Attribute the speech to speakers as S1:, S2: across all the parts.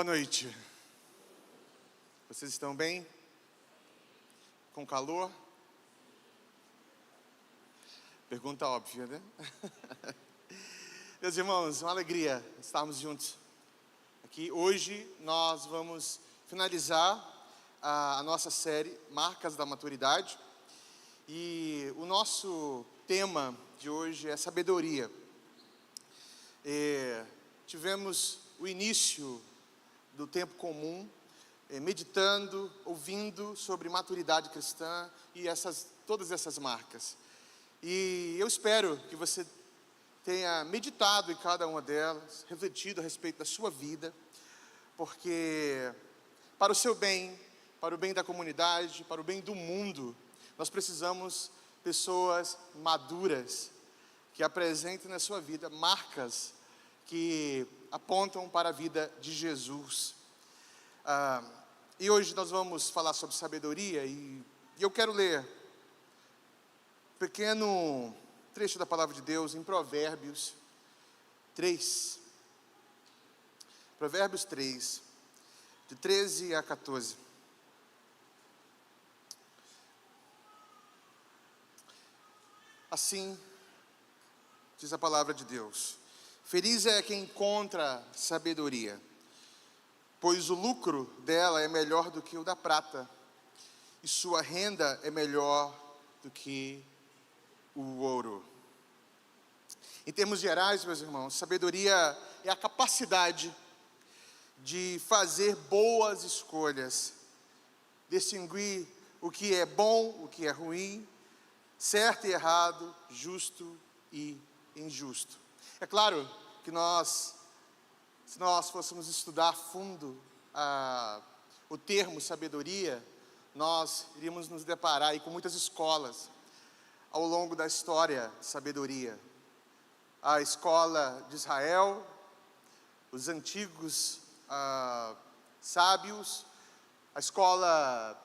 S1: Boa noite. Vocês estão bem? Com calor? Pergunta óbvia, né? Meus irmãos, uma alegria estarmos juntos aqui. Hoje nós vamos finalizar a nossa série Marcas da Maturidade. E o nosso tema de hoje é sabedoria. Tivemos o início do tempo comum, meditando, ouvindo sobre maturidade cristã e todas essas marcas. E eu espero que você tenha meditado em cada uma delas, refletido a respeito da sua vida, porque para o seu bem, para o bem da comunidade, para o bem do mundo, nós precisamos de pessoas maduras, que apresentem na sua vida marcas que apontam para a vida de Jesus. E hoje nós vamos falar sobre sabedoria e eu quero ler um pequeno trecho da palavra de Deus em Provérbios 3. Provérbios 3, de 13 a 14. Assim diz a palavra de Deus: feliz é quem encontra sabedoria, pois o lucro dela é melhor do que o da prata, e sua renda é melhor do que o ouro. Em termos gerais, meus irmãos, sabedoria é a capacidade de fazer boas escolhas, distinguir o que é bom, o que é ruim, certo e errado, justo e injusto. É claro que se nós fôssemos estudar a fundo o termo sabedoria, nós iríamos nos deparar aí com muitas escolas ao longo da história de sabedoria. A escola de Israel, os antigos sábios, a escola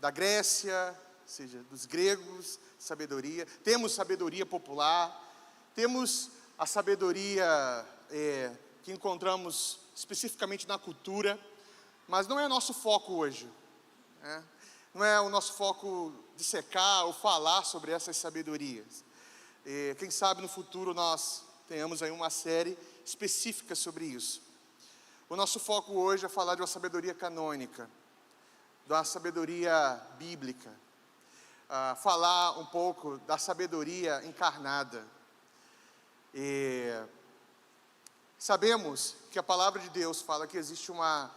S1: da Grécia, ou seja, dos gregos, sabedoria. Temos sabedoria popular, temos a sabedoria que encontramos especificamente na cultura, mas não é nosso foco hoje, né? Não é o nosso foco dissecar ou falar sobre essas sabedorias. Quem sabe no futuro nós tenhamos aí uma série específica sobre isso. O nosso foco hoje é falar de uma sabedoria canônica, de uma sabedoria bíblica, falar um pouco da sabedoria encarnada. Sabemos que a palavra de Deus fala que existe uma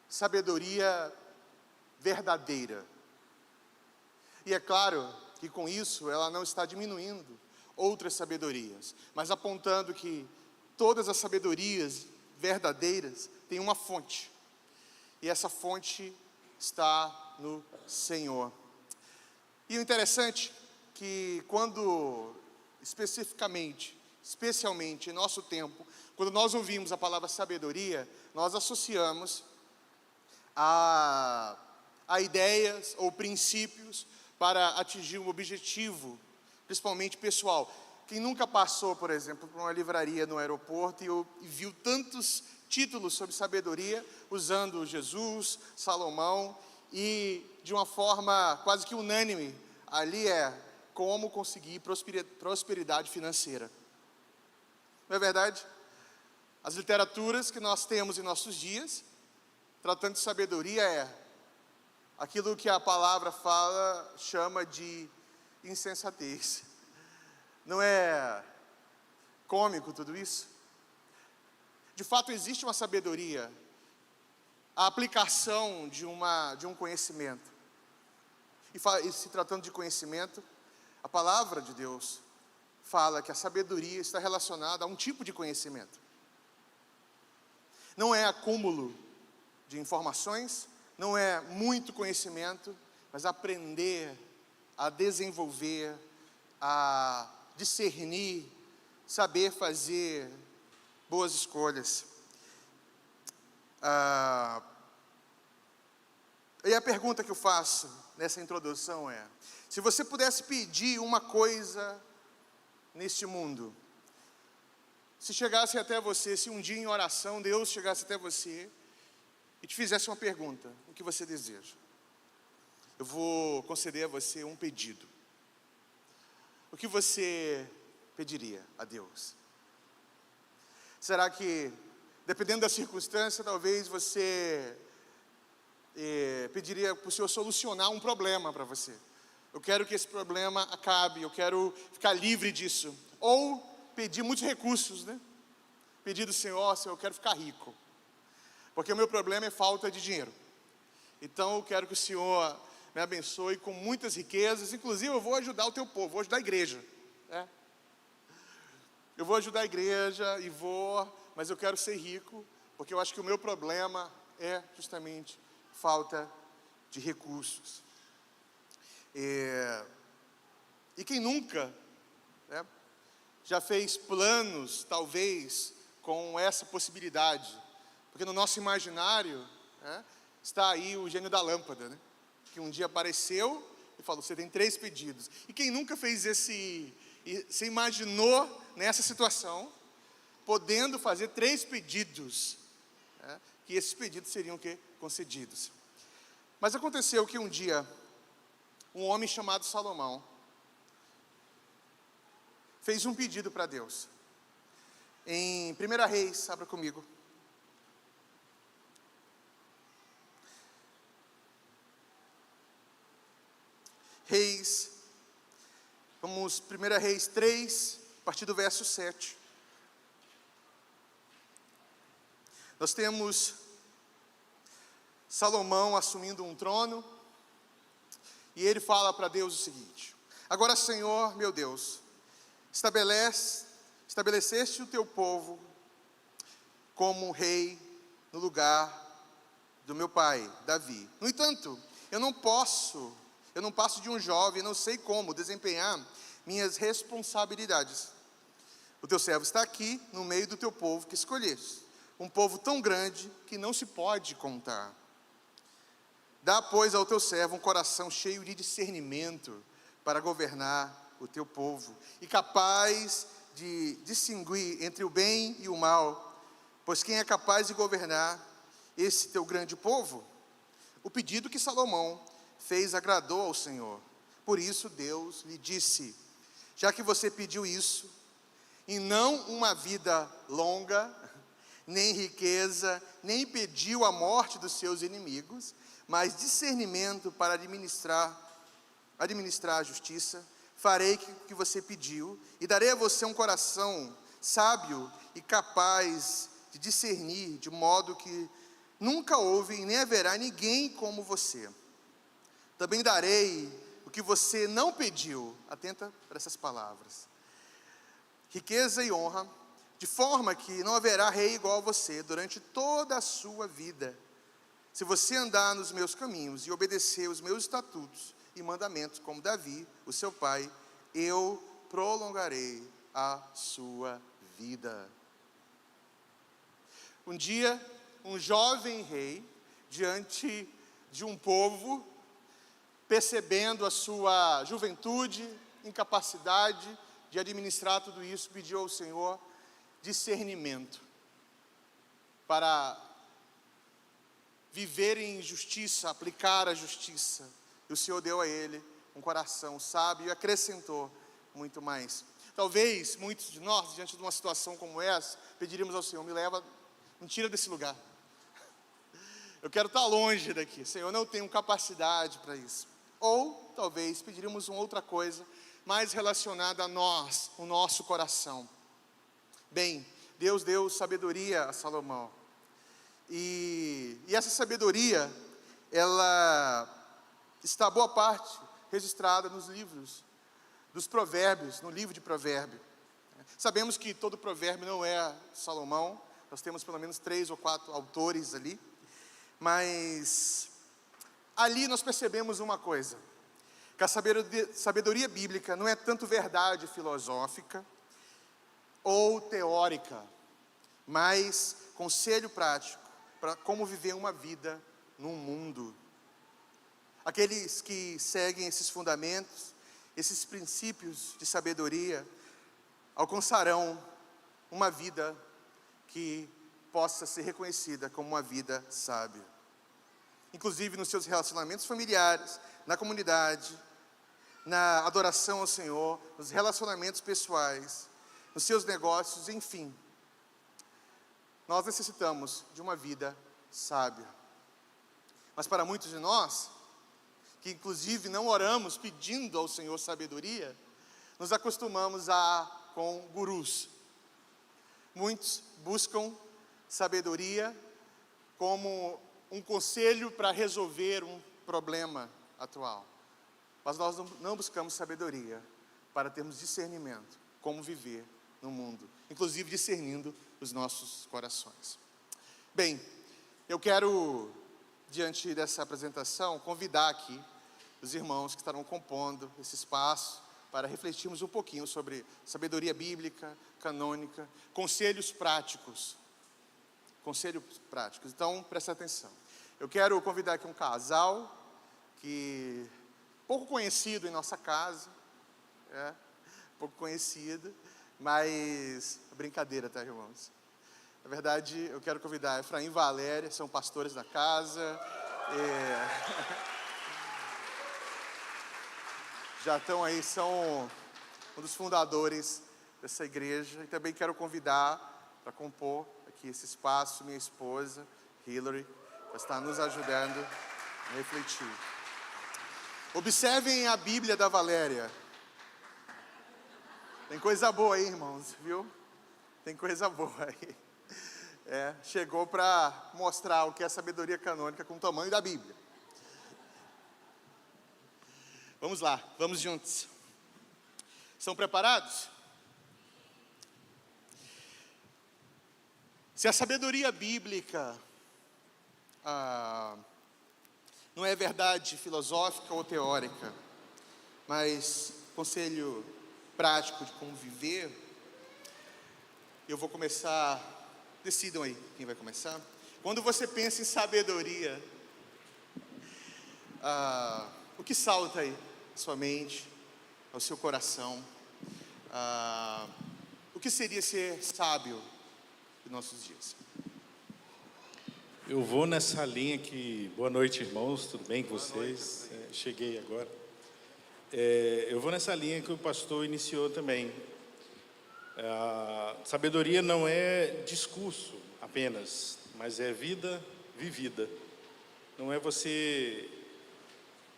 S1: sabedoria verdadeira. E é claro que com isso ela não está diminuindo outras sabedorias, mas apontando que todas as sabedorias verdadeiras têm uma fonte. E essa fonte está no Senhor. E o interessante é que quando, especialmente em nosso tempo, quando nós ouvimos a palavra sabedoria, nós associamos a ideias ou princípios para atingir um objetivo, principalmente pessoal. Quem nunca passou, por exemplo, por uma livraria no aeroporto e viu tantos títulos sobre sabedoria, usando Jesus, Salomão, e de uma forma quase que unânime, ali é como conseguir prosperidade financeira. Não é verdade? As literaturas que nós temos em nossos dias, tratando de sabedoria, aquilo que a palavra fala, chama de insensatez. Não é cômico tudo isso? De fato, existe uma sabedoria, a aplicação de um conhecimento. E se tratando de conhecimento, a palavra de Deus fala que a sabedoria está relacionada a um tipo de conhecimento. Não é acúmulo de informações, não é muito conhecimento, mas aprender a desenvolver, a discernir, saber fazer boas escolhas. E a pergunta que eu faço nessa introdução é: se você pudesse pedir uma coisa neste mundo, se chegasse até você, se um dia em oração Deus chegasse até você e te fizesse uma pergunta: o que você deseja? Eu vou conceder a você um pedido. O que você pediria a Deus? Será que, dependendo da circunstância, talvez você pediria para o Senhor solucionar um problema para você? Eu quero que esse problema acabe, eu quero ficar livre disso. Ou pedir muitos recursos, né? Pedir do Senhor: Senhor, eu quero ficar rico, porque o meu problema é falta de dinheiro. Então eu quero que o Senhor me abençoe com muitas riquezas. Inclusive eu vou ajudar o teu povo, vou ajudar a igreja, né? Eu vou ajudar a igreja mas eu quero ser rico, porque eu acho que o meu problema é justamente falta de recursos. E quem nunca, né, já fez planos, talvez, com essa possibilidade? Porque no nosso imaginário, né, está aí o gênio da lâmpada, né, que um dia apareceu e falou: você tem 3 pedidos. E quem nunca fez se imaginou nessa situação, podendo fazer 3 pedidos, né, que esses pedidos seriam concedidos. Mas aconteceu que um dia, um homem chamado Salomão fez um pedido para Deus. Em 1 Reis, abra comigo. Reis, vamos, 1 Reis 3, a partir do verso 7. Nós temos Salomão assumindo um trono, e ele fala para Deus o seguinte: agora, Senhor, meu Deus, estabeleceste o teu povo como rei no lugar do meu pai, Davi. No entanto, eu não passo de um jovem, não sei como desempenhar minhas responsabilidades. O teu servo está aqui no meio do teu povo que escolheste, um povo tão grande que não se pode contar. Dá, pois, ao teu servo um coração cheio de discernimento para governar o teu povo, e capaz de distinguir entre o bem e o mal, pois quem é capaz de governar esse teu grande povo? O pedido que Salomão fez agradou ao Senhor. Por isso Deus lhe disse: já que você pediu isso, e não uma vida longa, nem riqueza, nem pediu a morte dos seus inimigos, mas discernimento para administrar a justiça, farei o que você pediu, e darei a você um coração sábio e capaz de discernir, de modo que nunca houve e nem haverá ninguém como você. Também darei o que você não pediu, atenta para essas palavras, riqueza e honra, de forma que não haverá rei igual a você durante toda a sua vida, se você andar nos meus caminhos e obedecer os meus estatutos e mandamentos, como Davi, o seu pai, eu prolongarei a sua vida. Um dia, um jovem rei, diante de um povo, percebendo a sua juventude, incapacidade de administrar tudo isso, pediu ao Senhor discernimento para viver em justiça, aplicar a justiça. E o Senhor deu a ele um coração sábio e acrescentou muito mais. Talvez muitos de nós, diante de uma situação como essa, pediríamos ao Senhor: me tira desse lugar. Eu quero estar longe daqui. Senhor, eu não tenho capacidade para isso. Ou talvez pediríamos uma outra coisa mais relacionada a nós, o nosso coração. Bem, Deus deu sabedoria a Salomão. E essa sabedoria, ela está boa parte registrada nos livros dos provérbios, no livro de Provérbios. Sabemos que todo provérbio não é Salomão, nós temos pelo menos 3 ou 4 autores ali, mas ali nós percebemos uma coisa, que a sabedoria bíblica não é tanto verdade filosófica ou teórica, mas conselho prático para como viver uma vida num mundo. Aqueles que seguem esses fundamentos, esses princípios de sabedoria, alcançarão uma vida que possa ser reconhecida como uma vida sábia. Inclusive nos seus relacionamentos familiares, na comunidade, na adoração ao Senhor, nos relacionamentos pessoais, nos seus negócios, enfim. Nós necessitamos de uma vida sábia. Mas para muitos de nós, que inclusive não oramos pedindo ao Senhor sabedoria, nos acostumamos com gurus. Muitos buscam sabedoria como um conselho para resolver um problema atual. Mas nós não buscamos sabedoria para termos discernimento, como viver no mundo, inclusive discernindo os nossos corações. Bem, eu quero, diante dessa apresentação, convidar aqui os irmãos que estarão compondo esse espaço para refletirmos um pouquinho sobre sabedoria bíblica, canônica, conselhos práticos. Conselhos práticos. Então, presta atenção. Eu quero convidar aqui um casal que pouco conhecido em nossa casa, pouco conhecido, mas brincadeira, tá, irmãos? Na verdade, eu quero convidar Efraim e Valéria, são pastores da casa, já estão aí, são um dos fundadores dessa igreja, e também quero convidar para compor aqui esse espaço minha esposa, Hillary, para estar nos ajudando a refletir. Observem a Bíblia da Valéria. Tem coisa boa aí, irmãos, viu? Tem coisa boa aí. Chegou para mostrar o que é sabedoria canônica com o tamanho da Bíblia. Vamos lá, vamos juntos. Estão preparados? Se a sabedoria bíblica não é verdade filosófica ou teórica, mas conselho prático de como viver, eu vou começar, decidam aí quem vai começar. Quando você pensa em sabedoria, o que salta aí à sua mente, ao seu coração? O que seria ser sábio nos nossos dias?
S2: Eu vou nessa linha que... Boa noite, irmãos, tudo bem com vocês? Cheguei agora. Eu vou nessa linha que o pastor iniciou também. Sabedoria não é discurso apenas, mas é vida vivida. Não é você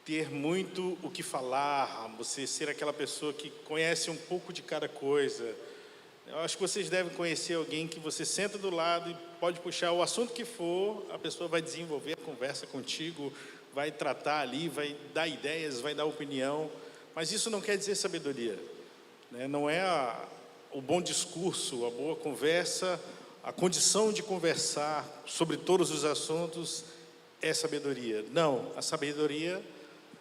S2: ter muito o que falar, você ser aquela pessoa que conhece um pouco de cada coisa. Eu acho que vocês devem conhecer alguém que você senta do lado e pode puxar o assunto que for, a pessoa vai desenvolver a conversa contigo, vai tratar ali, vai dar ideias, vai dar opinião, mas isso não quer dizer sabedoria, né? Não é o bom discurso, a boa conversa, a condição de conversar sobre todos os assuntos é sabedoria. Não, a sabedoria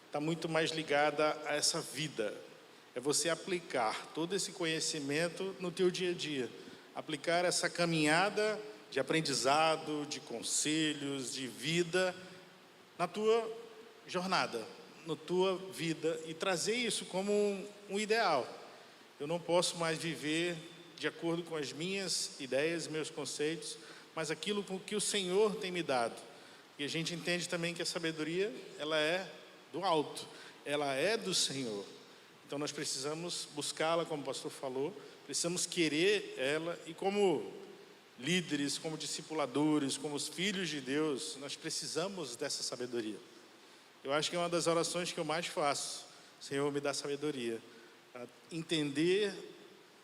S2: está muito mais ligada a essa vida. É você aplicar todo esse conhecimento no teu dia a dia. Aplicar essa caminhada de aprendizado, de conselhos, de vida, na tua jornada, na tua vida, e trazer isso como um ideal. Eu não posso mais viver de acordo com as minhas ideias, meus conceitos, mas aquilo com que o Senhor tem me dado. E a gente entende também que a sabedoria, ela é do alto, ela é do Senhor. Então nós precisamos buscá-la, como o pastor falou, precisamos querer ela, e como líderes, como discipuladores, como os filhos de Deus, nós precisamos dessa sabedoria. Eu acho que é uma das orações que eu mais faço: Senhor, me dá sabedoria, para entender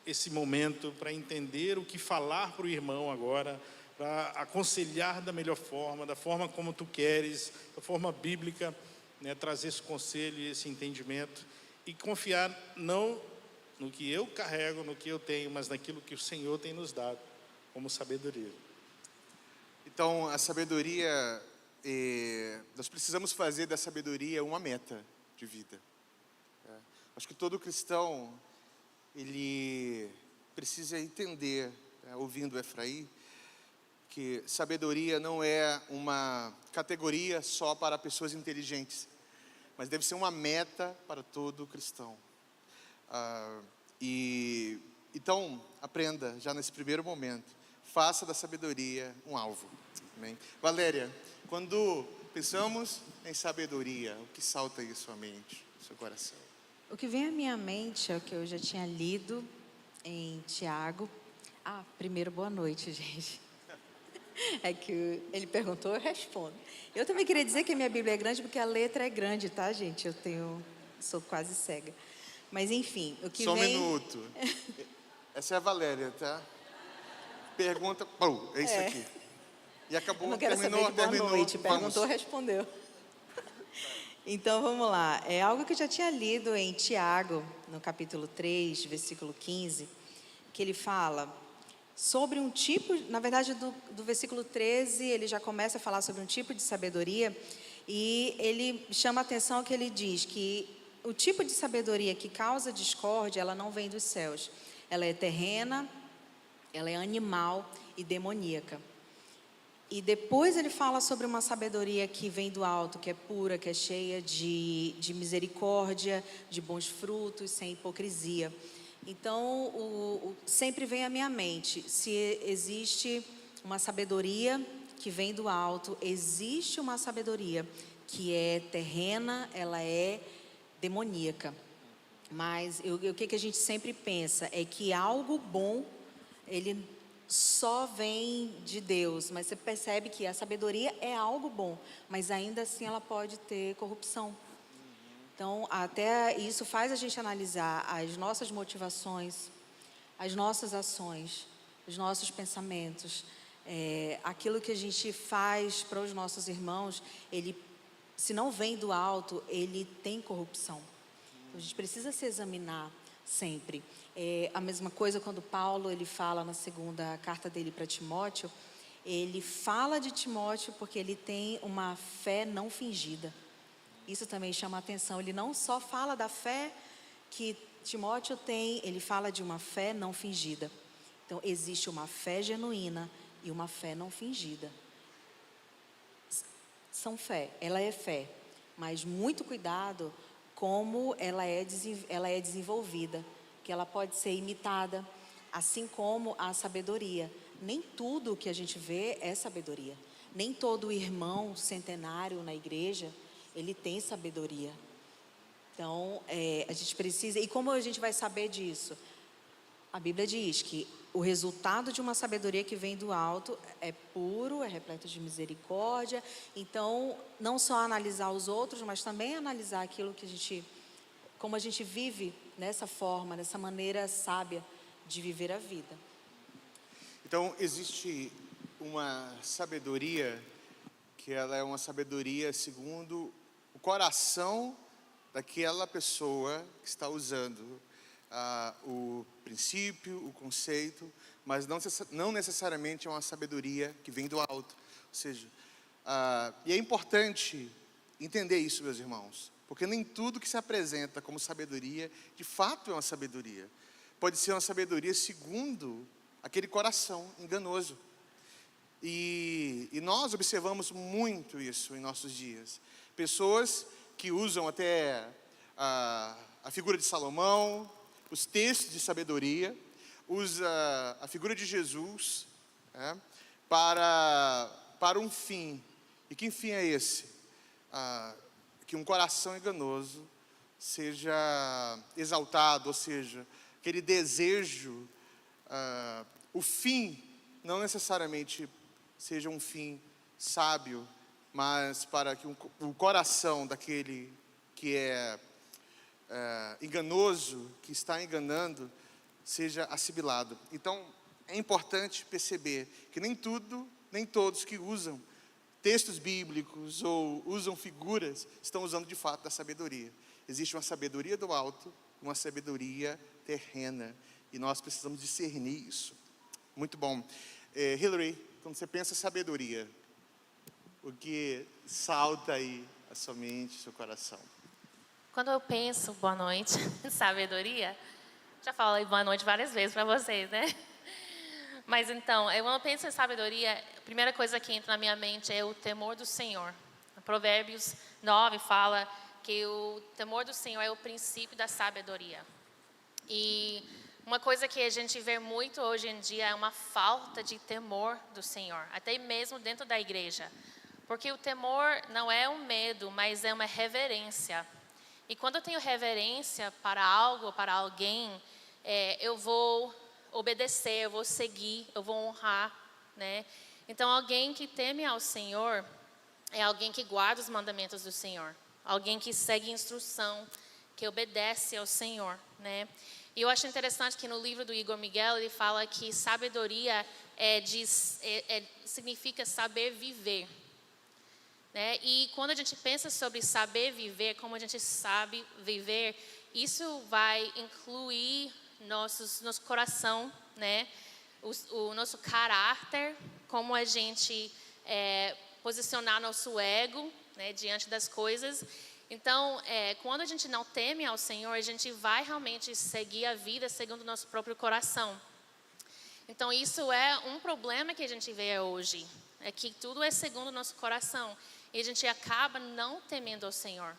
S2: esse momento, para entender o que falar para o irmão agora, para aconselhar da melhor forma, da forma como tu queres, da forma bíblica, né, trazer esse conselho e esse entendimento, e confiar não no que eu carrego, no que eu tenho, mas naquilo que o Senhor tem nos dado como sabedoria.
S1: Então, a sabedoria, nós precisamos fazer da sabedoria uma meta de vida. Acho que todo cristão, ele precisa entender, ouvindo Efraim, que sabedoria não é uma categoria só para pessoas inteligentes, mas deve ser uma meta para todo cristão. E Então, aprenda já nesse primeiro momento. Faça da sabedoria um alvo. Amém? Valéria, quando pensamos em sabedoria, o que salta aí à sua mente, ao seu coração?
S3: O que vem à minha mente é o que eu já tinha lido em Tiago. Primeiro, boa noite, gente. É que ele perguntou, eu respondo. Eu também queria dizer que a minha Bíblia é grande porque a letra é grande, tá, gente? Sou quase cega. Mas, enfim, o que
S1: Só um
S3: vem...
S1: minuto. Essa é a Valéria, tá? Pergunta, é isso aqui. E acabou,
S3: Eu não quero
S1: terminou,
S3: saber de boa noite.
S1: vamos.
S3: Perguntou, respondeu. Então, vamos lá. É algo que eu já tinha lido em Tiago, no capítulo 3, versículo 15, que ele fala sobre um tipo, na verdade, do versículo 13, ele já começa a falar sobre um tipo de sabedoria, e ele chama a atenção que ele diz que o tipo de sabedoria que causa discórdia, ela não vem dos céus. Ela é terrena, ela é animal e demoníaca. E depois ele fala sobre uma sabedoria que vem do alto, que é pura, que é cheia de misericórdia, de bons frutos, sem hipocrisia. Então, sempre vem à minha mente, se existe uma sabedoria que vem do alto, existe uma sabedoria que é terrena, ela é demoníaca. Mas o que a gente sempre pensa é que algo bom, ele só vem de Deus, mas você percebe que a sabedoria é algo bom, mas ainda assim ela pode ter corrupção. Então, até isso faz a gente analisar as nossas motivações, as nossas ações, os nossos pensamentos, aquilo que a gente faz para os nossos irmãos, ele, se não vem do alto, ele tem corrupção. Então, a gente precisa se examinar sempre. A mesma coisa quando Paulo ele fala na segunda carta dele para Timóteo, ele fala de Timóteo porque ele tem uma fé não fingida. Isso também chama a atenção. Ele não só fala da fé que Timóteo tem, ele fala de uma fé não fingida. Então, existe uma fé genuína e uma fé não fingida. São fé, ela é fé, mas muito cuidado como ela é desenvolvida, que ela pode ser imitada, assim como a sabedoria. Nem tudo que a gente vê é sabedoria. Nem todo irmão centenário na igreja, ele tem sabedoria. Então, a gente precisa... E como a gente vai saber disso? A Bíblia diz que o resultado de uma sabedoria que vem do alto é puro, é repleto de misericórdia. Então, não só analisar os outros, mas também analisar aquilo que como a gente vive nessa forma, dessa maneira sábia de viver a vida.
S1: Então, existe uma sabedoria que ela é uma sabedoria segundo o coração daquela pessoa que está usando o princípio, o conceito, mas não necessariamente é uma sabedoria que vem do alto. Ou seja, e é importante entender isso, meus irmãos, porque nem tudo que se apresenta como sabedoria, de fato é uma sabedoria. Pode ser uma sabedoria segundo aquele coração enganoso. E nós observamos muito isso em nossos dias. Pessoas que usam até a figura de Salomão, os textos de sabedoria, usa a figura de Jesus para um fim. E que fim é esse? Que um coração enganoso seja exaltado, ou seja, aquele desejo, o fim não necessariamente seja um fim sábio, mas para que o coração daquele que é enganoso, que está enganando, seja assibilado. Então, é importante perceber que nem todos que usam textos bíblicos ou usam figuras estão usando de fato da sabedoria. Existe uma sabedoria do alto, uma sabedoria terrena, e nós precisamos discernir isso. Muito bom. Hillary, quando você pensa em sabedoria, o que salta aí a sua mente, seu coração?
S4: Quando eu penso, boa noite, sabedoria, já falei boa noite várias vezes para vocês, né? Mas então, quando eu penso em sabedoria, a primeira coisa que entra na minha mente é o temor do Senhor. Provérbios 9 fala que o temor do Senhor é o princípio da sabedoria. E Uma coisa que a gente vê muito hoje em dia é uma falta de temor do Senhor, até mesmo dentro da igreja. Porque o temor não é um medo, mas é uma reverência. E quando eu tenho reverência para algo, para alguém, eu vou obedecer, eu vou seguir, eu vou honrar, né? Então, alguém que teme ao Senhor é alguém que guarda os mandamentos do Senhor, alguém que segue instrução, que obedece ao Senhor, né? E eu acho interessante que no livro do Igor Miguel ele fala que sabedoria significa saber viver, né? E quando a gente pensa sobre saber viver, como a gente sabe viver, isso vai incluir nosso coração, né? O nosso caráter, como a gente posicionar nosso ego, né, diante das coisas. Então, quando a gente não teme ao Senhor, a gente vai realmente seguir a vida segundo o nosso próprio coração. Então, isso é um problema que a gente vê hoje, é que tudo é segundo o nosso coração. E a gente acaba não temendo ao Senhor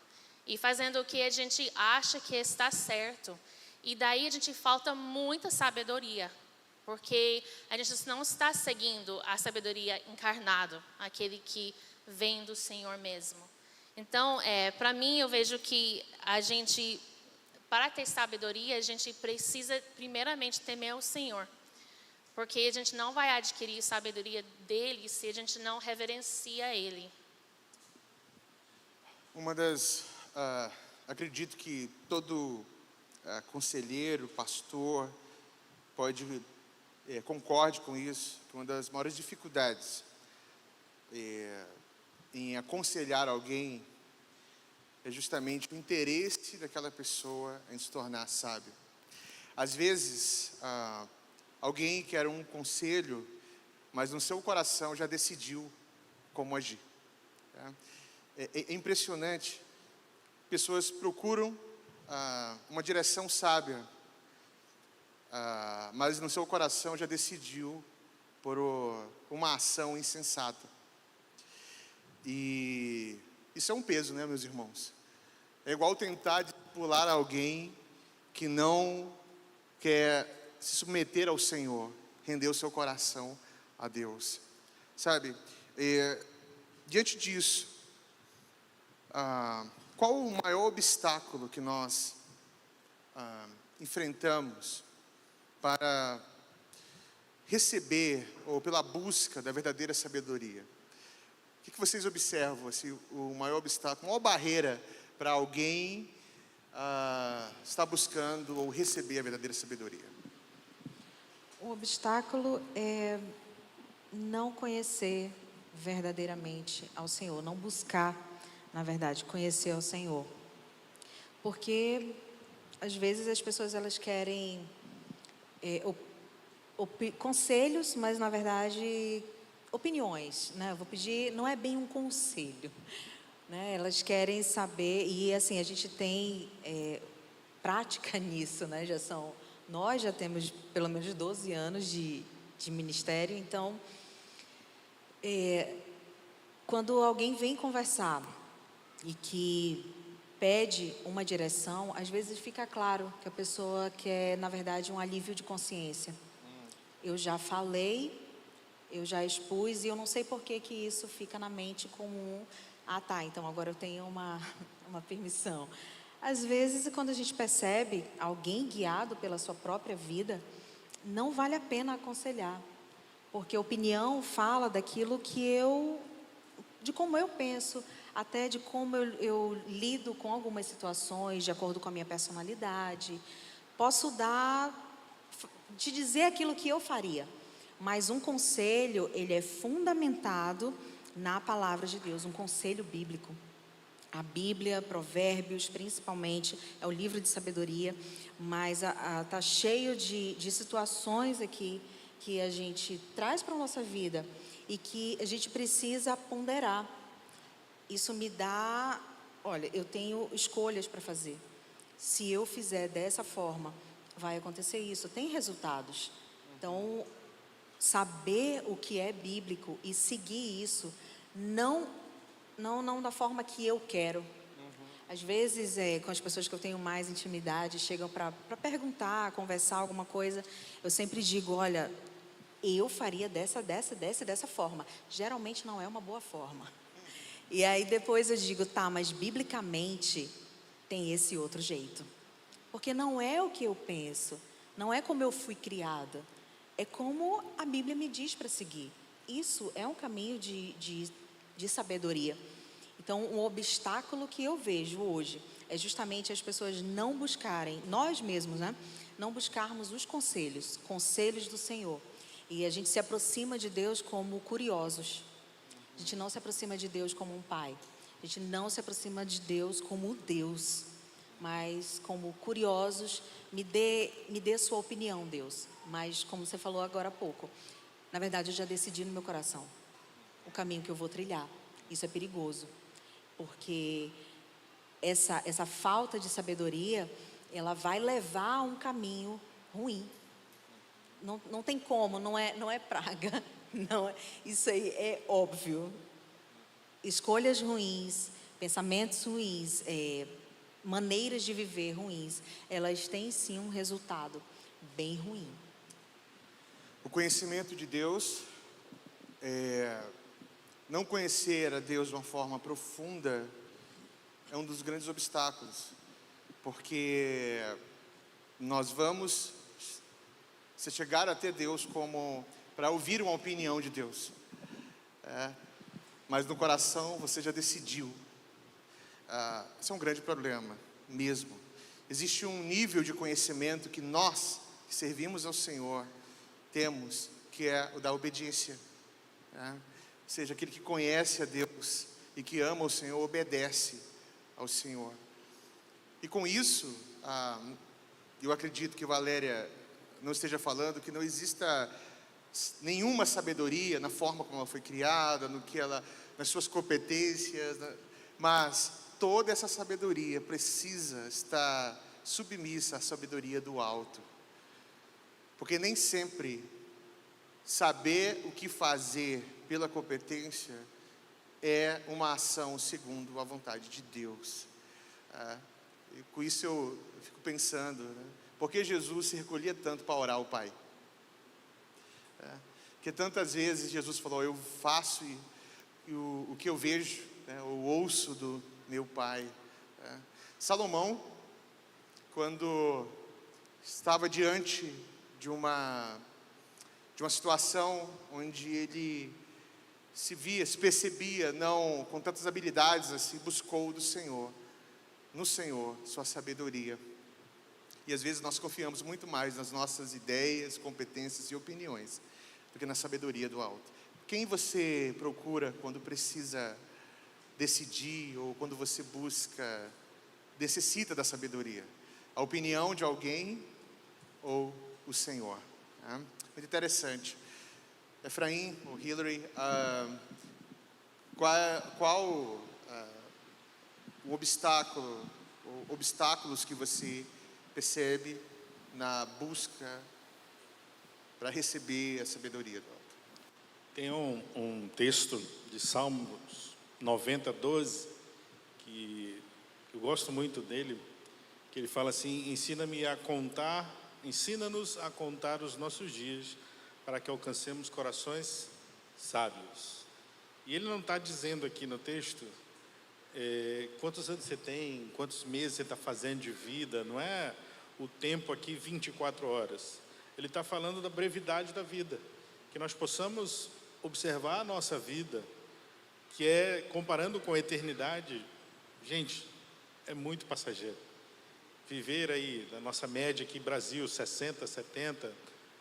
S4: e fazendo o que a gente acha que está certo. E daí a gente falta muita sabedoria, porque a gente não está seguindo a sabedoria encarnada, aquele que vem do Senhor mesmo. Então, para mim, eu vejo que a gente, para ter sabedoria, a gente precisa primeiramente temer o Senhor. Porque a gente não vai adquirir sabedoria dele se a gente não reverencia ele.
S1: Acredito que todo conselheiro, pastor, concorde com isso, que uma das maiores dificuldades em aconselhar alguém é justamente o interesse daquela pessoa em se tornar sábio. Às vezes, alguém quer um conselho, mas no seu coração já decidiu como agir. Tá? É impressionante. Pessoas procuram uma direção sábia, mas no seu coração já decidiu por uma ação insensata. E isso é um peso, né, meus irmãos? É igual tentar discipular alguém que não quer se submeter ao Senhor, render o seu coração a Deus. Sabe, diante disso, qual o maior obstáculo que nós enfrentamos para receber, ou pela busca da verdadeira sabedoria? O que vocês observam, assim, o maior obstáculo, a maior barreira para alguém estar buscando ou receber a verdadeira sabedoria?
S3: O obstáculo é não conhecer verdadeiramente ao Senhor, não buscar, na verdade, conhecer ao Senhor. Porque, às vezes, as pessoas elas querem conselhos, mas, na verdade, opiniões, né? Eu vou pedir, não é bem um conselho, né? Elas querem saber, e assim, a gente tem prática nisso, né? Nós já temos pelo menos 12 anos de ministério, então, quando alguém vem conversar e que pede uma direção, às vezes fica claro que a pessoa quer, na verdade, um alívio de consciência. Eu já falei, eu já expus, e eu não sei por que isso fica na mente como tá, então agora eu tenho uma permissão. Às vezes, quando a gente percebe alguém guiado pela sua própria vida, não vale a pena aconselhar, porque a opinião fala daquilo de como eu penso, até de como eu lido com algumas situações, de acordo com a minha personalidade. Posso te dizer aquilo que eu faria, mas um conselho, ele é fundamentado na palavra de Deus, um conselho bíblico. A Bíblia, Provérbios, principalmente, é o livro de sabedoria, mas está cheio de situações aqui que a gente traz para a nossa vida e que a gente precisa ponderar. Isso me dá, olha, eu tenho escolhas para fazer. Se eu fizer dessa forma, vai acontecer isso. Tem resultados. Então, saber o que é bíblico e seguir isso, não da forma que eu quero. Às vezes, com as pessoas que eu tenho mais intimidade, chegam para perguntar, conversar alguma coisa, eu sempre digo, olha, eu faria dessa forma. Geralmente não é uma boa forma. E aí depois eu digo, tá, mas biblicamente tem esse outro jeito. Porque não é o que eu penso, não é como eu fui criada, é como a Bíblia me diz para seguir. Isso é um caminho de sabedoria. Então, um obstáculo que eu vejo hoje é justamente as pessoas não buscarem, nós mesmos, né? Não buscarmos os conselhos do Senhor. E a gente se aproxima de Deus como curiosos. A gente não se aproxima de Deus como um pai. A gente não se aproxima de Deus como Deus, mas como curiosos. Me dê sua opinião, Deus. Mas, como você falou agora há pouco, na verdade, eu já decidi no meu coração o caminho que eu vou trilhar. Isso é perigoso, porque essa falta de sabedoria, ela vai levar a um caminho ruim. Não tem como, não é praga. Não, isso aí é óbvio. Escolhas ruins, pensamentos ruins, maneiras de viver ruins, elas têm sim um resultado bem ruim.
S1: O conhecimento de Deus, não conhecer a Deus de uma forma profunda, é um dos grandes obstáculos, porque nós vamos se chegar até Deus como para ouvir uma opinião de Deus, mas no coração você já decidiu. Esse é um grande problema mesmo. Existe um nível de conhecimento que nós que servimos ao Senhor temos, que é o da obediência, ou seja, aquele que conhece a Deus e que ama o Senhor, obedece ao Senhor. E com isso, eu acredito que Valéria não esteja falando que não exista nenhuma sabedoria na forma como ela foi criada, nas suas competências, mas toda essa sabedoria precisa estar submissa à sabedoria do alto, porque nem sempre saber o que fazer pela competência é uma ação segundo a vontade de Deus. E com isso eu fico pensando, por que Jesus se recolhia tanto para orar ao Pai? Porque tantas vezes Jesus falou, eu faço o que eu vejo, eu ouço do meu Pai. Salomão, quando estava diante de uma situação onde ele se percebia não com tantas habilidades assim, buscou no Senhor sua sabedoria. E às vezes nós confiamos muito mais nas nossas ideias, competências e opiniões do que na sabedoria do alto. Quem você procura quando precisa decidir ou quando você necessita da sabedoria? A opinião de alguém ou o Senhor? Muito interessante. Efraim ou Hillary, qual o obstáculo, ou obstáculos que você percebe na busca para receber a sabedoria do alto?
S2: Tem um texto de Salmos 90, 12, que eu gosto muito dele, que ele fala assim, ensina-nos a contar os nossos dias, para que alcancemos corações sábios. E ele não está dizendo aqui no texto, quantos anos você tem, quantos meses você está fazendo de vida, não é o tempo aqui 24 horas. Ele está falando da brevidade da vida, que nós possamos observar a nossa vida, que comparando com a eternidade, gente, é muito passageiro. Viver aí, na nossa média aqui, Brasil, 60, 70,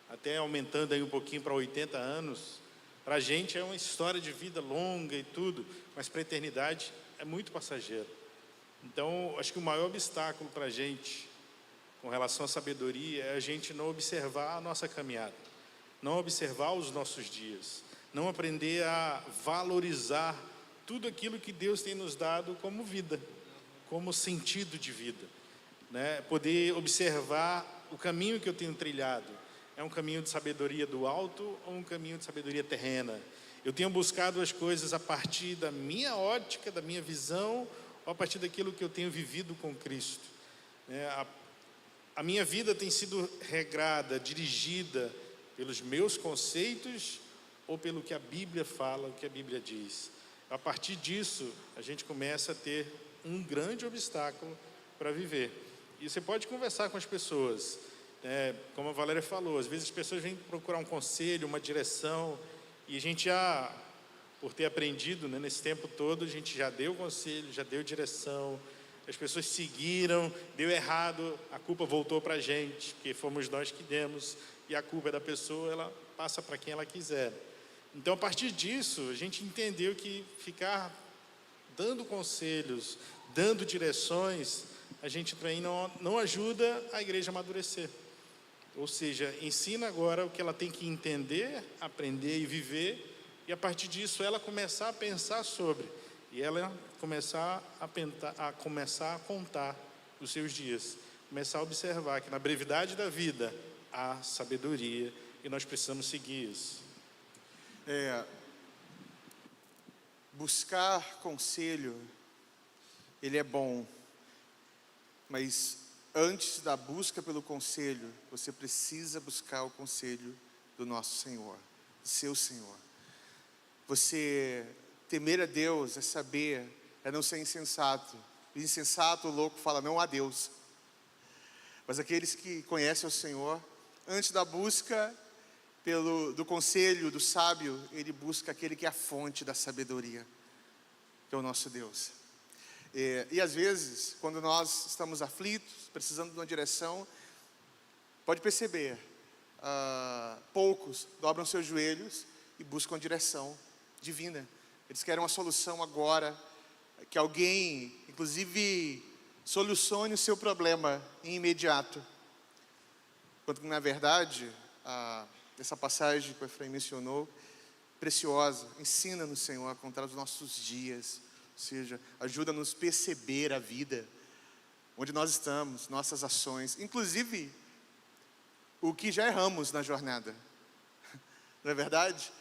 S2: até aumentando aí um pouquinho para 80 anos, para a gente é uma história de vida longa e tudo, mas para a eternidade é muito passageiro. Então, acho que o maior obstáculo para a gente, com relação à sabedoria, é a gente não observar a nossa caminhada, não observar os nossos dias, não aprender a valorizar tudo aquilo que Deus tem nos dado como vida, como sentido de vida, né? Poder observar o caminho que eu tenho trilhado. É um caminho de sabedoria do alto ou um caminho de sabedoria terrena? Eu tenho buscado as coisas a partir da minha ótica, da minha visão, ou a partir daquilo que eu tenho vivido com Cristo. A minha vida tem sido regrada, dirigida pelos meus conceitos ou pelo que a Bíblia fala, o que a Bíblia diz. A partir disso, a gente começa a ter um grande obstáculo para viver. E você pode conversar com as pessoas, como a Valéria falou, às vezes as pessoas vêm procurar um conselho, uma direção, e a gente já, por ter aprendido, nesse tempo todo, a gente já deu conselho, já deu direção, as pessoas seguiram, deu errado, a culpa voltou para a gente, porque fomos nós que demos, e a culpa é da pessoa, ela passa para quem ela quiser. Então, a partir disso, a gente entendeu que ficar dando conselhos, dando direções, a gente também não ajuda a igreja a amadurecer. Ou seja, ensina agora o que ela tem que entender, aprender e viver, e a partir disso ela começar a pensar sobre, e ela começar a contar os seus dias, começar a observar que na brevidade da vida há sabedoria e nós precisamos seguir isso.
S1: Buscar conselho, ele é bom, mas antes da busca pelo conselho, você precisa buscar o conselho do nosso Senhor, do seu Senhor. Você temer a Deus é saber, é não ser insensato. O insensato, o louco, fala não a Deus. Mas aqueles que conhecem o Senhor, antes da busca do conselho do sábio, ele busca aquele que é a fonte da sabedoria, que é o nosso Deus. E às vezes, quando nós estamos aflitos, precisando de uma direção, pode perceber, poucos dobram seus joelhos e buscam a direção divina. Eles querem uma solução agora, que alguém, inclusive, solucione o seu problema em imediato. Quando na verdade, essa passagem que o Efraim mencionou, preciosa, ensina-nos, Senhor, a contar os nossos dias, ou seja, ajuda-nos a perceber a vida, onde nós estamos, nossas ações, inclusive o que já erramos na jornada. Não é verdade?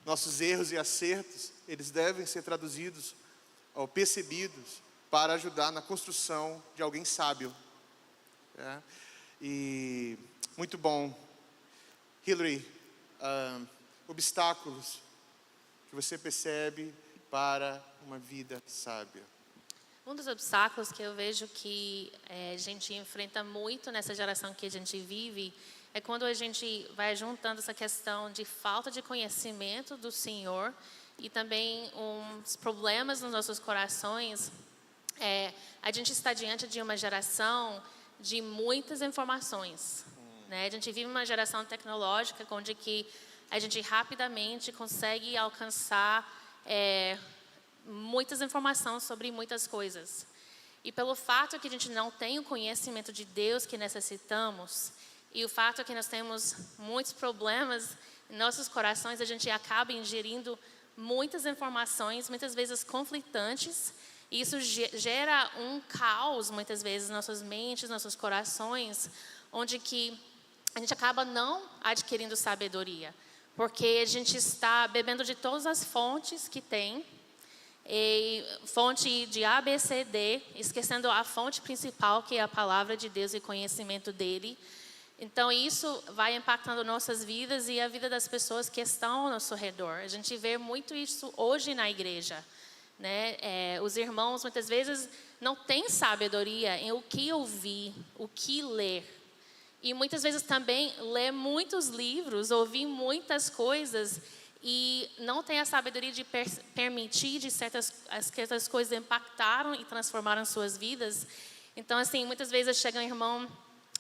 S1: Nossos erros e acertos, eles devem ser traduzidos ou percebidos para ajudar na construção de alguém sábio. E muito bom. Hillary, obstáculos que você percebe para uma vida sábia.
S4: Um dos obstáculos que eu vejo que a gente enfrenta muito nessa geração que a gente vive é quando a gente vai juntando essa questão de falta de conhecimento do Senhor e também uns problemas nos nossos corações. A gente está diante de uma geração de muitas informações, né? A gente vive uma geração tecnológica onde que a gente rapidamente consegue alcançar muitas informações sobre muitas coisas. E pelo fato que a gente não tem o conhecimento de Deus que necessitamos, e o fato que nós temos muitos problemas em nossos corações, a gente acaba ingerindo muitas informações, muitas vezes conflitantes, e isso gera um caos, muitas vezes, nas nossas mentes, nossos corações, onde que a gente acaba não adquirindo sabedoria, porque a gente está bebendo de todas as fontes que tem, e fonte de A, B, C, D, esquecendo a fonte principal, que é a palavra de Deus e conhecimento dele. Então, isso vai impactando nossas vidas e a vida das pessoas que estão ao nosso redor. A gente vê muito isso hoje na igreja, né? Os irmãos, muitas vezes, não têm sabedoria em o que ouvir, o que ler. E, muitas vezes, também, ler muitos livros, ouvir muitas coisas e não tem a sabedoria de permitir de certas coisas impactaram e transformaram suas vidas. Então, assim, muitas vezes chega um irmão,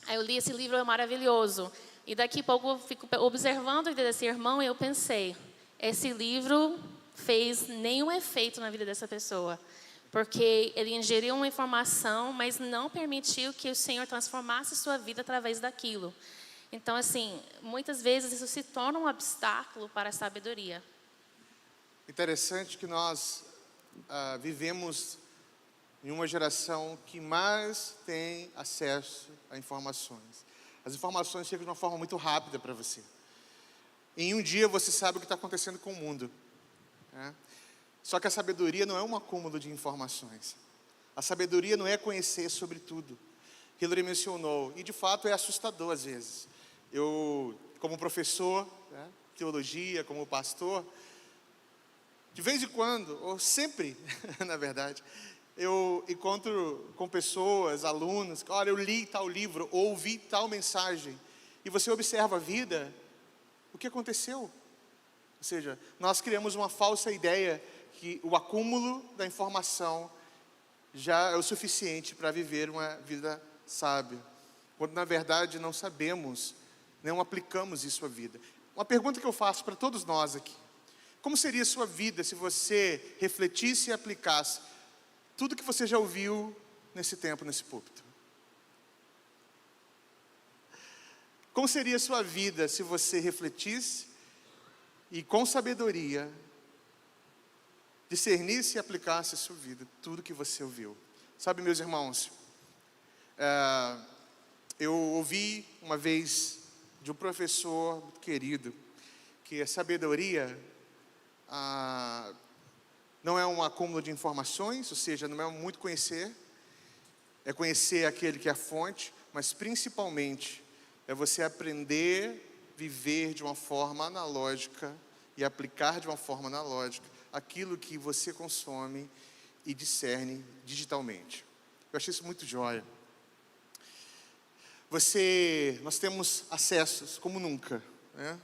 S4: eu li esse livro, é maravilhoso, e daqui a pouco eu fico observando a vida desse irmão e eu pensei, esse livro fez nenhum efeito na vida dessa pessoa, porque ele ingeriu uma informação, mas não permitiu que o Senhor transformasse sua vida através daquilo. Então, assim, muitas vezes isso se torna um obstáculo para a sabedoria.
S1: Interessante que nós vivemos em uma geração que mais tem acesso a informações. As informações chegam de uma forma muito rápida para você. Em um dia você sabe o que está acontecendo com o mundo, né? Só que a sabedoria não é um acúmulo de informações. A sabedoria não é conhecer sobre tudo. Hillary mencionou, e de fato é assustador às vezes. Eu, como professor, né, teologia, como pastor, de vez em quando, ou sempre, na verdade, eu encontro com pessoas, alunos, olha, eu li tal livro, ou ouvi tal mensagem, e você observa a vida, o que aconteceu? Ou seja, nós criamos uma falsa ideia que o acúmulo da informação já é o suficiente para viver uma vida sábia, quando na verdade não sabemos, não aplicamos isso à vida. Uma pergunta que eu faço para todos nós aqui: como seria a sua vida se você refletisse e aplicasse tudo que você já ouviu nesse tempo, nesse púlpito? Como seria a sua vida se você refletisse e com sabedoria discernisse e aplicasse a sua vida, tudo que você ouviu? Sabe, meus irmãos, eu ouvi uma vez de um professor muito querido que a sabedoria não é um acúmulo de informações, ou seja, não é muito conhecer, é conhecer aquele que é a fonte, mas principalmente é você aprender, viver de uma forma analógica e aplicar de uma forma analógica aquilo que você consome e discerne digitalmente. Eu achei isso muito jóia. Nós temos acessos como nunca, né?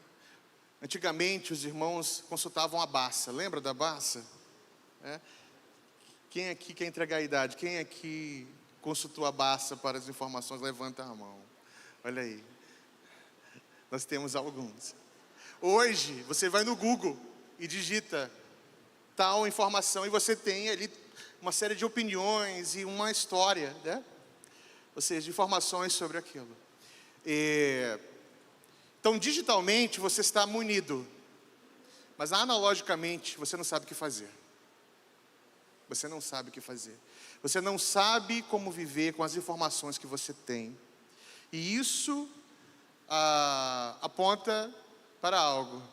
S1: Antigamente os irmãos consultavam a Barça, lembra da Barça? Quem aqui quer entregar a idade? Quem aqui consultou a Barça para as informações? Levanta a mão. Olha aí, nós temos alguns. Hoje você vai no Google e digita tal informação e você tem ali uma série de opiniões e uma história, né? Ou seja, informações sobre aquilo. Então, digitalmente você está munido, mas analogicamente você não sabe o que fazer. Você não sabe o que fazer. Você não sabe como viver com as informações que você tem. E isso aponta para algo,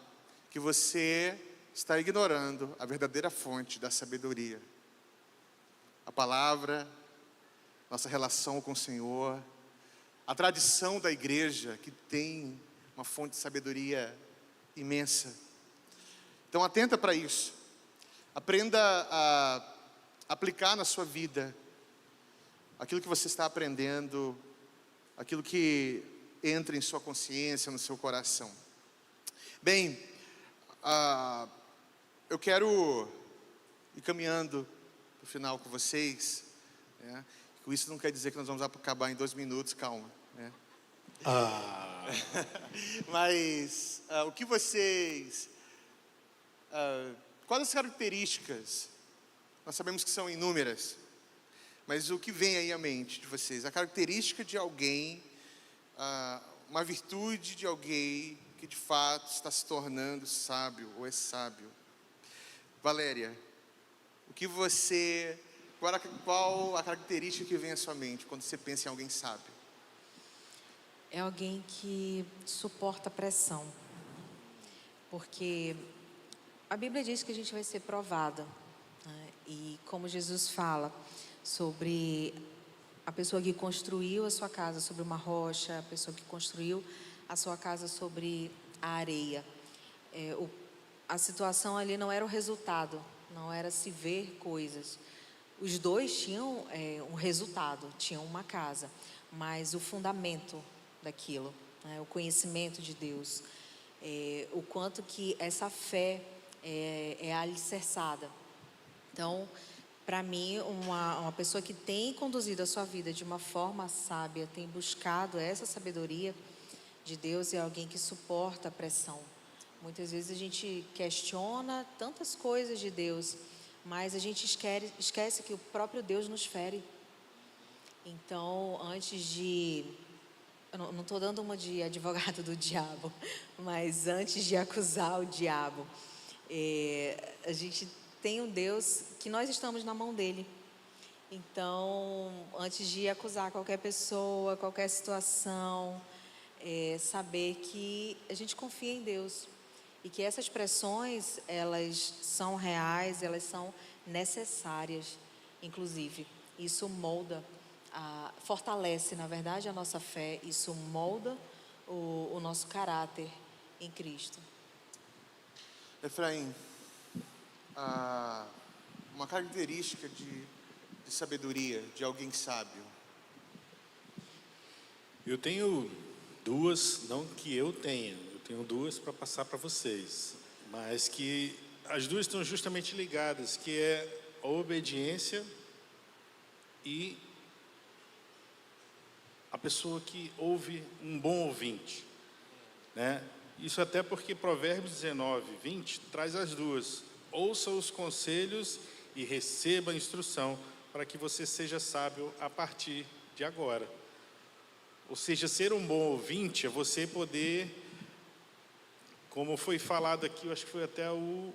S1: que você está ignorando a verdadeira fonte da sabedoria. A palavra, nossa relação com o Senhor, a tradição da igreja, que tem uma fonte de sabedoria imensa. Então atenta para isso. Aprenda a aplicar na sua vida aquilo que você está aprendendo, aquilo que entra em sua consciência, no seu coração. Bem, eu quero ir caminhando para o final com vocês, né? Com isso não quer dizer que nós vamos acabar em 2 minutos, calma, né? Mas o que vocês, quais as características, nós sabemos que são inúmeras, mas o que vem aí à mente de vocês, a característica de alguém, uma virtude de alguém que de fato está se tornando sábio ou é sábio? Valéria, qual a característica que vem à sua mente quando você pensa em alguém sábio?
S3: É alguém que suporta pressão, porque a Bíblia diz que a gente vai ser provada, né? E como Jesus fala sobre a pessoa que construiu a sua casa sobre uma rocha, a pessoa que construiu a sua casa sobre a areia, a situação ali não era o resultado, não era se ver coisas. Os dois tinham um resultado, tinham uma casa, mas o fundamento daquilo, né, o conhecimento de Deus, o quanto que essa fé é alicerçada. Então, para mim, uma pessoa que tem conduzido a sua vida de uma forma sábia, tem buscado essa sabedoria de Deus, é alguém que suporta a pressão. Muitas vezes a gente questiona tantas coisas de Deus, mas a gente esquece que o próprio Deus nos fere. Então, eu não estou dando uma de advogado do diabo, mas antes de acusar o diabo, a gente tem um Deus que nós estamos na mão dele. Então, antes de acusar qualquer pessoa, qualquer situação, saber que a gente confia em Deus. E que essas pressões, elas são reais, elas são necessárias, inclusive. isso molda, fortalece, na verdade, a nossa fé, isso molda o nosso caráter em Cristo.
S1: Efraim, uma característica de sabedoria de alguém sábio.
S2: Eu tenho duas, não que eu tenho duas para passar para vocês, mas que as duas estão justamente ligadas, que é a obediência e a pessoa que ouve, um bom ouvinte, né? Isso até porque Provérbios 19, 20 traz as duas. Ouça os conselhos e receba a instrução para que você seja sábio a partir de agora. Ou seja, ser um bom ouvinte é você poder, como foi falado aqui, eu acho que foi até o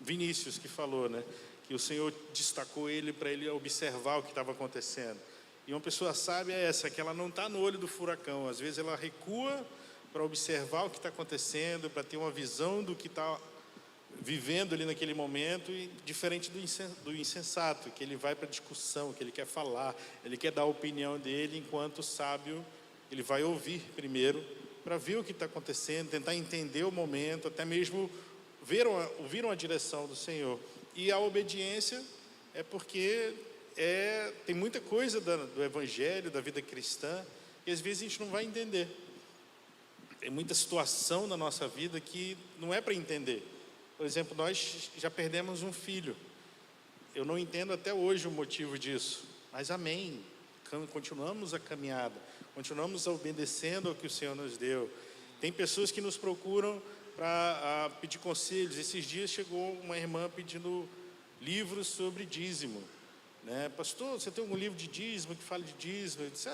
S2: Vinícius que falou, né? Que o Senhor destacou ele para ele observar o que estava acontecendo. E uma pessoa sábia é essa, que ela não está no olho do furacão. Às vezes ela recua para observar o que está acontecendo, para ter uma visão do que está vivendo ali naquele momento, e diferente do insensato, que ele vai para a discussão, que ele quer falar, ele quer dar a opinião dele, enquanto o sábio, ele vai ouvir primeiro, para ver o que está acontecendo, tentar entender o momento, até mesmo ouvir uma direção do Senhor. E a obediência é porque tem muita coisa do Evangelho, da vida cristã, que às vezes a gente não vai entender. Tem muita situação na nossa vida que não é para entender. Por exemplo, nós já perdemos um filho. Eu não entendo até hoje o motivo disso, mas amém. Continuamos a caminhada, continuamos obedecendo ao que o Senhor nos deu. Tem pessoas que nos procuram para pedir conselhos. Esses dias chegou uma irmã pedindo livros sobre dízimo, né? Pastor, você tem algum livro de dízimo que fale de dízimo? Eu disse,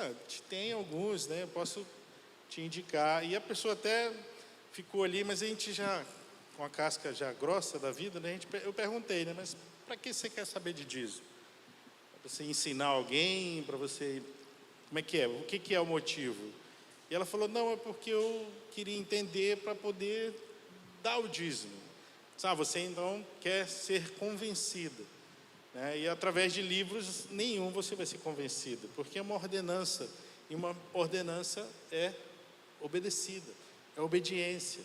S2: tem alguns, né? Eu posso te indicar. E a pessoa até ficou ali, mas a gente já, com a casca já grossa da vida, né? Eu perguntei, né? Mas para que você quer saber de dízimo? Para você ensinar alguém, para você... Como é que é? O que é o motivo? E ela falou, não, é porque eu queria entender para poder dar o dízimo. Você então quer ser convencida, né? E através de livros nenhum você vai ser convencida, porque é uma ordenança, e uma ordenança é obedecida, é obediência,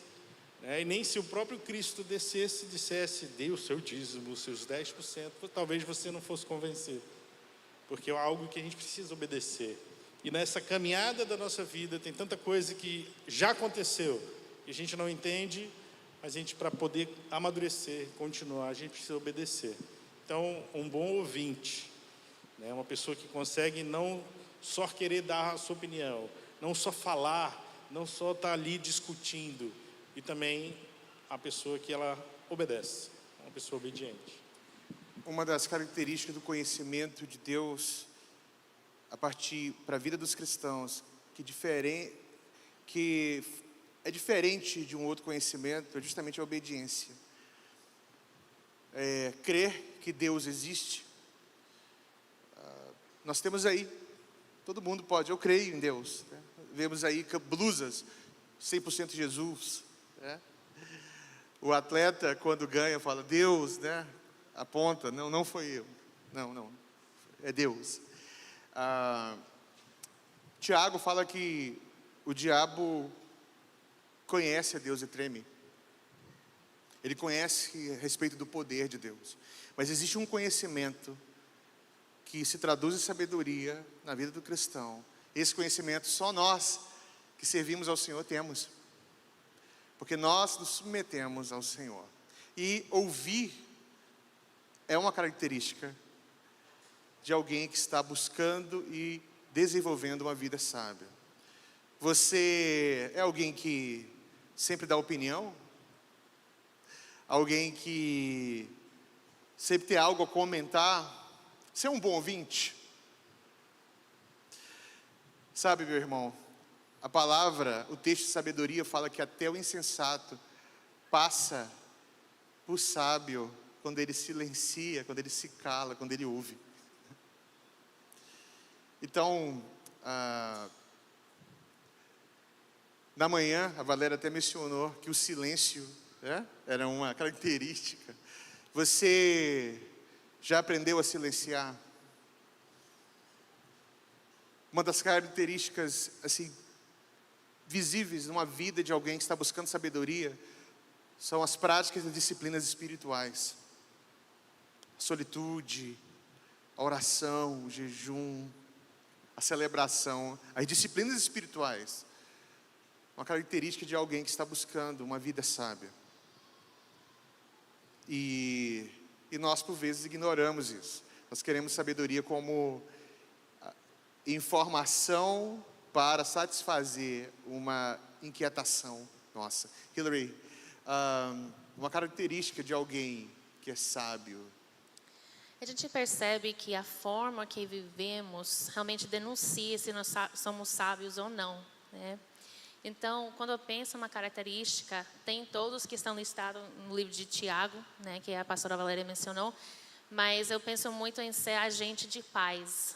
S2: né? E nem se o próprio Cristo descesse e dissesse, dê o seu dízimo, os seus 10%, talvez você não fosse convencido, porque é algo que a gente precisa obedecer. E nessa caminhada da nossa vida tem tanta coisa que já aconteceu e a gente não entende, mas a gente, para poder amadurecer, continuar, a gente precisa obedecer. Então, um bom ouvinte, né? Uma pessoa que consegue não só querer dar a sua opinião, não só falar, não só estar ali discutindo, e também a pessoa que ela obedece, uma pessoa obediente.
S1: Uma das características do conhecimento de Deus a partir para a vida dos cristãos, que é diferente de um outro conhecimento, é justamente a obediência. Crer que Deus existe. Nós temos aí, todo mundo pode, eu creio em Deus, né? Vemos aí blusas, 100% Jesus, né? O atleta, quando ganha, fala, Deus, né? Aponta, não foi eu, não, é Deus. Tiago fala que o diabo conhece a Deus e treme. Ele conhece a respeito do poder de Deus. Mas existe um conhecimento que se traduz em sabedoria na vida do cristão. Esse conhecimento só nós que servimos ao Senhor temos. Porque nós nos submetemos ao Senhor. E ouvir é uma característica de alguém que está buscando e desenvolvendo uma vida sábia. Você é alguém que sempre dá opinião? Alguém que sempre tem algo a comentar? Você é um bom ouvinte? Sabe, meu irmão, a palavra, o texto de sabedoria fala que até o insensato passa por sábio quando ele silencia, quando ele se cala, quando ele ouve. Então, na manhã, a Valéria até mencionou que o silêncio, né, era uma característica. Você já aprendeu a silenciar? Uma das características assim visíveis numa vida de alguém que está buscando sabedoria são as práticas e disciplinas espirituais. A solitude, a oração, o jejum, a celebração, as disciplinas espirituais. Uma característica de alguém que está buscando uma vida sábia. E nós, por vezes, ignoramos isso. Nós queremos sabedoria como informação para satisfazer uma inquietação nossa. Hillary, uma característica de alguém que é sábio.
S4: A gente percebe que a forma que vivemos realmente denuncia se nós somos sábios ou não, né? Então, quando eu penso uma característica, tem todos que estão listados no livro de Tiago, né, que a pastora Valéria mencionou, mas eu penso muito em ser agente de paz,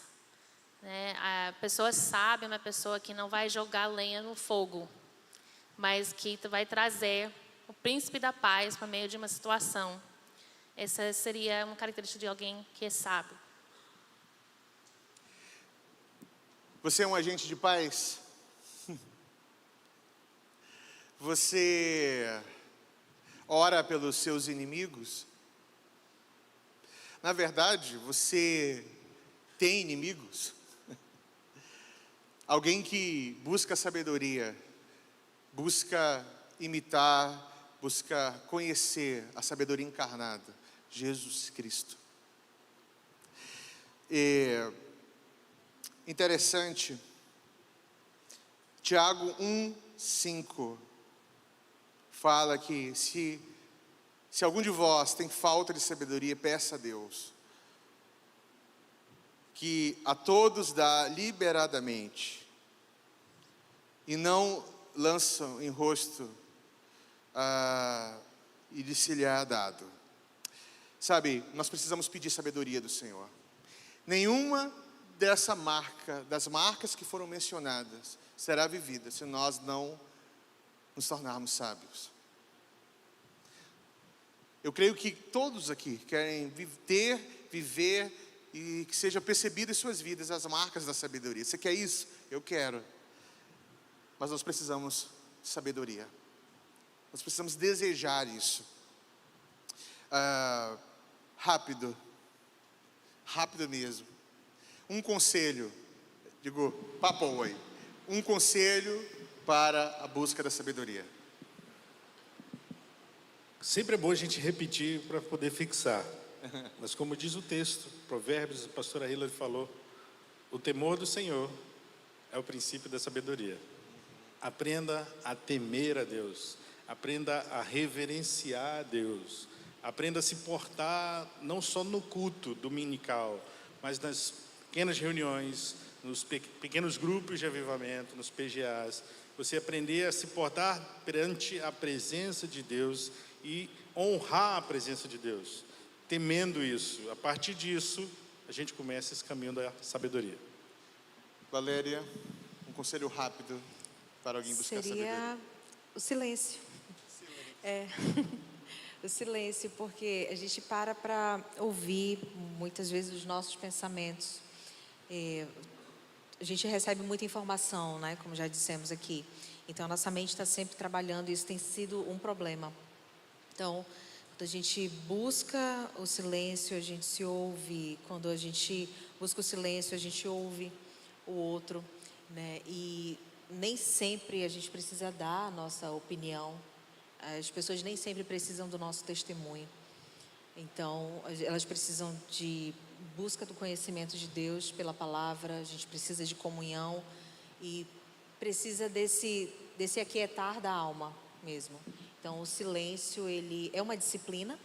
S4: né? A pessoa sábia é uma pessoa que não vai jogar lenha no fogo, mas que vai trazer o príncipe da paz para meio de uma situação. Essa seria uma característica de alguém que é sábio.
S1: Você é um agente de paz? Você ora pelos seus inimigos? Na verdade, você tem inimigos? Alguém que busca sabedoria, busca imitar, busca conhecer a sabedoria encarnada, Jesus Cristo. Interessante, Tiago 1:5 fala que se algum de vós tem falta de sabedoria, peça a Deus, que a todos dá liberadamente, e não lançam em rosto, e lhe-se-lhe-á dado. Sabe, nós precisamos pedir sabedoria do Senhor. Nenhuma das marcas que foram mencionadas, será vivida se nós não nos tornarmos sábios. Eu creio que todos aqui querem viver e que seja percebido em suas vidas as marcas da sabedoria. Você quer isso? Eu quero. Mas nós precisamos de sabedoria. Nós precisamos desejar isso. Rápido mesmo. Um conselho, papo oi. Um conselho para a busca da sabedoria.
S2: Sempre é bom a gente repetir para poder fixar. Mas como diz o texto, Provérbios, a pastora Hillary falou, o temor do Senhor é o princípio da sabedoria. Aprenda a temer a Deus. Aprenda a reverenciar a Deus. Aprenda a se portar não só no culto dominical, mas nas pequenas reuniões, nos pequenos grupos de avivamento, nos PGAs. Você aprender a se portar perante a presença de Deus e honrar a presença de Deus, temendo isso. A partir disso, a gente começa esse caminho da sabedoria.
S1: Valéria, um conselho rápido para alguém buscar sabedoria.
S3: Seria o silêncio. O silêncio, porque a gente para ouvir muitas vezes os nossos pensamentos. A gente recebe muita informação, né, como já dissemos aqui. Então, a nossa mente está sempre trabalhando e isso tem sido um problema. Então, quando a gente busca o silêncio, a gente se ouve. Quando a gente busca o silêncio, a gente ouve o outro, né? E nem sempre a gente precisa dar a nossa opinião. As pessoas nem sempre precisam do nosso testemunho. Então, elas precisam de busca do conhecimento de Deus pela palavra. A gente precisa de comunhão e precisa desse aquietar da alma mesmo. Então, o silêncio, ele é uma disciplina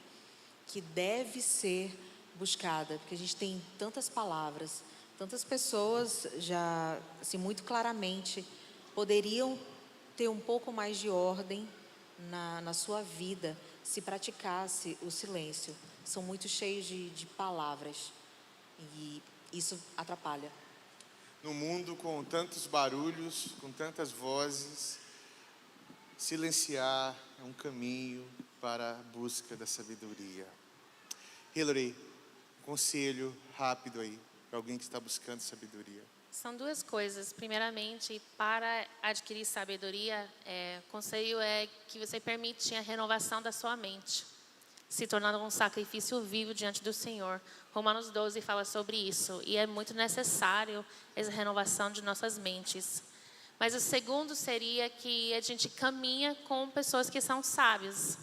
S3: que deve ser buscada, porque a gente tem tantas palavras, tantas pessoas já, assim, muito claramente poderiam ter um pouco mais de ordem na sua vida se praticasse o silêncio. São muito cheios de palavras e isso atrapalha.
S1: No mundo com tantos barulhos, com tantas vozes, silenciar é um caminho para a busca da sabedoria. Hillary, um conselho rápido aí para alguém que está buscando sabedoria.
S4: São duas coisas. Primeiramente, para adquirir sabedoria, o conselho é que você permite a renovação da sua mente, se tornando um sacrifício vivo diante do Senhor. Romanos 12 fala sobre isso, e é muito necessário essa renovação de nossas mentes. Mas o segundo seria que a gente caminha com pessoas que são sábias,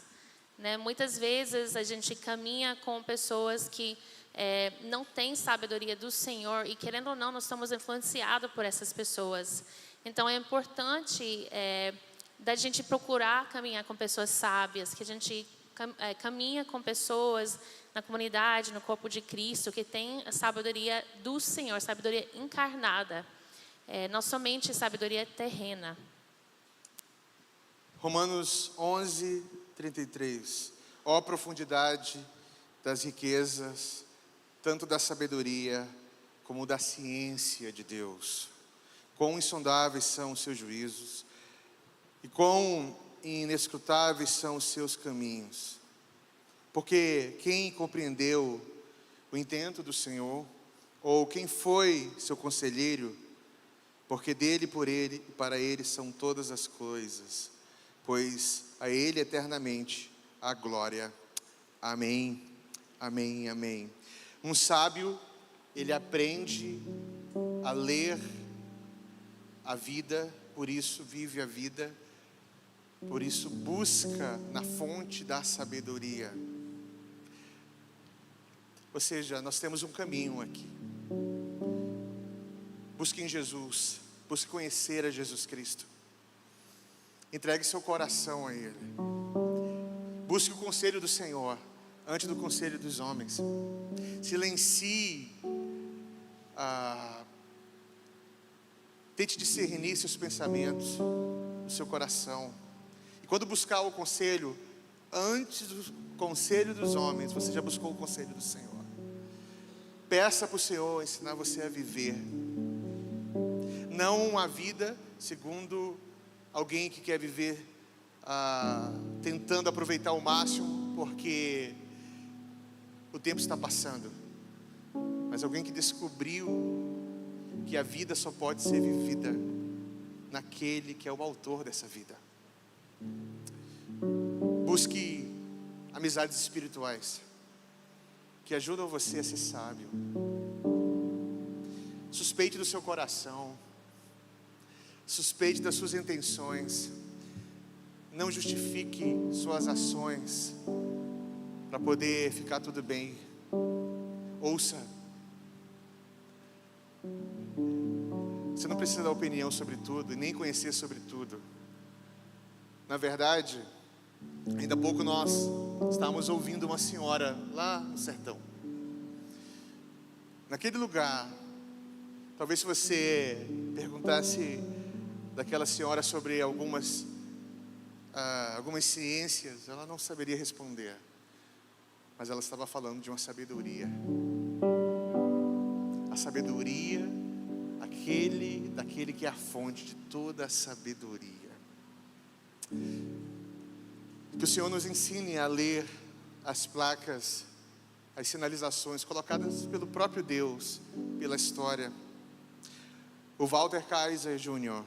S4: né? Muitas vezes a gente caminha com pessoas que não têm sabedoria do Senhor, e querendo ou não, nós somos influenciados por essas pessoas. Então é importante da gente procurar caminhar com pessoas sábias, que a gente caminha com pessoas na comunidade, no corpo de Cristo, que tem a sabedoria do Senhor, sabedoria encarnada, não somente sabedoria terrena.
S1: Romanos 11, 33. Ó profundidade das riquezas, tanto da sabedoria como da ciência de Deus. Quão insondáveis são os seus juízos e quão inescrutáveis são os seus caminhos. Porque quem compreendeu o intento do Senhor, ou quem foi seu conselheiro? Porque dele, por ele e para ele são todas as coisas, pois a ele eternamente a glória. Amém, amém, amém. Um sábio, ele aprende a ler a vida, por isso vive a vida, por isso busca na fonte da sabedoria. Ou seja, nós temos um caminho aqui. Busque em Jesus, busque conhecer a Jesus Cristo. Entregue seu coração a Ele. Busque o conselho do Senhor antes do conselho dos homens. Silencie, tente discernir seus pensamentos, o seu coração. E quando buscar o conselho, antes do conselho dos homens, você já buscou o conselho do Senhor. Peça para o Senhor ensinar você a viver. Não uma vida segundo alguém que quer viver tentando aproveitar o máximo, porque o tempo está passando. Mas alguém que descobriu que a vida só pode ser vivida naquele que é o autor dessa vida. Busque amizades espirituais que ajudam você a ser sábio. Suspeite do seu coração. Suspeite das suas intenções. Não justifique suas ações para poder ficar tudo bem. Ouça. Você não precisa dar opinião sobre tudo e nem conhecer sobre tudo. Na verdade, ainda há pouco nós estávamos ouvindo uma senhora lá no sertão. Naquele lugar, talvez se você perguntasse daquela senhora sobre algumas ciências, ela não saberia responder. Mas ela estava falando de uma sabedoria. A sabedoria daquele que é a fonte de toda a sabedoria. Que o Senhor nos ensine a ler as placas, as sinalizações colocadas pelo próprio Deus, pela história. O Walter Kaiser Jr.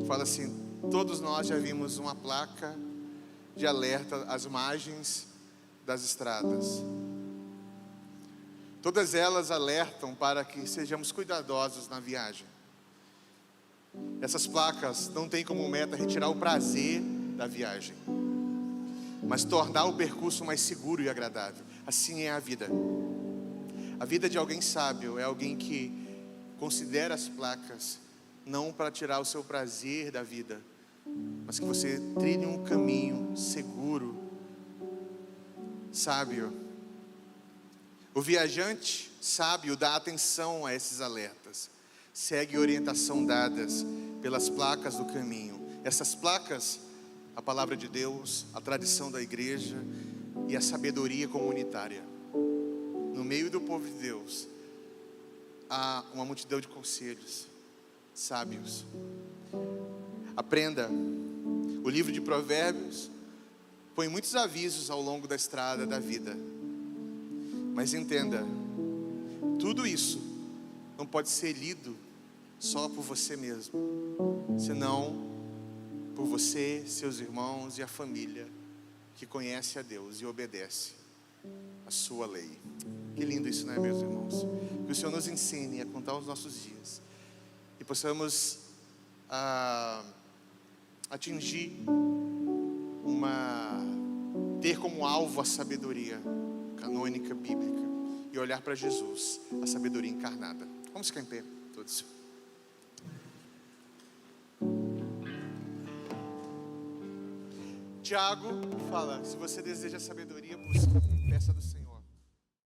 S1: fala assim: todos nós já vimos uma placa de alerta às margens das estradas. Todas elas alertam para que sejamos cuidadosos na viagem. Essas placas não têm como meta retirar o prazer da viagem, mas tornar o percurso mais seguro e agradável. Assim é a vida. A vida de alguém sábio é alguém que considera as placas não para tirar o seu prazer da vida, mas que você trilhe um caminho seguro, sábio. O viajante sábio dá atenção a esses alertas, segue a orientação dadas pelas placas do caminho. Essas placas, a palavra de Deus, a tradição da igreja e a sabedoria comunitária. No meio do povo de Deus, há uma multidão de conselhos sábios. Aprenda. O livro de Provérbios põe muitos avisos ao longo da estrada da vida. Mas entenda, tudo isso não pode ser lido só por você mesmo, senão por você, seus irmãos e a família que conhece a Deus e obedece a sua lei. Que lindo isso, não é, meus irmãos? Que o Senhor nos ensine a contar os nossos dias e possamos atingir ter como alvo a sabedoria canônica bíblica e olhar para Jesus, a sabedoria encarnada. Vamos ficar em pé, todos. Tiago fala: se você deseja sabedoria, busque, peça do Senhor.